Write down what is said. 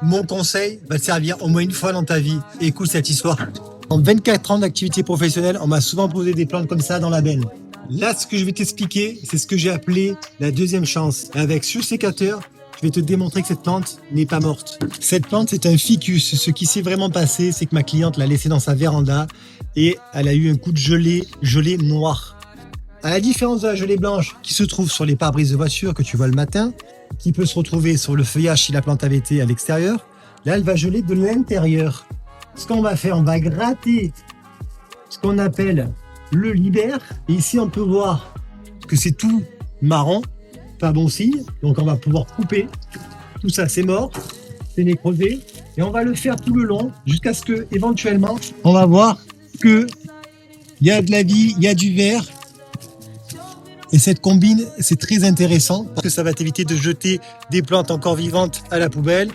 Mon conseil va te servir au moins une fois dans ta vie. Écoute cette histoire. En 24 ans d'activité professionnelle, on m'a souvent posé des plantes comme ça dans la benne. Là, ce que je vais t'expliquer, c'est ce que j'ai appelé la deuxième chance. Avec ce sécateur, je vais te démontrer que cette plante n'est pas morte. Cette plante, c'est un ficus. Ce qui s'est vraiment passé, c'est que ma cliente l'a laissé dans sa véranda et elle a eu un coup de gelée noire. À la différence de la gelée blanche qui se trouve sur les pare-brises de voiture que tu vois le matin, qui peut se retrouver sur le feuillage si la plante avait été à l'extérieur, là, elle va geler de l'intérieur. Ce qu'on va faire, on va gratter ce qu'on appelle le libère. Et ici, on peut voir que c'est tout marron, pas bon signe. Donc, on va pouvoir couper. Tout ça, c'est mort, c'est nécrosé. Et on va le faire tout le long jusqu'à ce que, éventuellement, on va voir que il y a de la vie, il y a du vert. Et cette combine, c'est très intéressant parce que ça va t'éviter de jeter des plantes encore vivantes à la poubelle.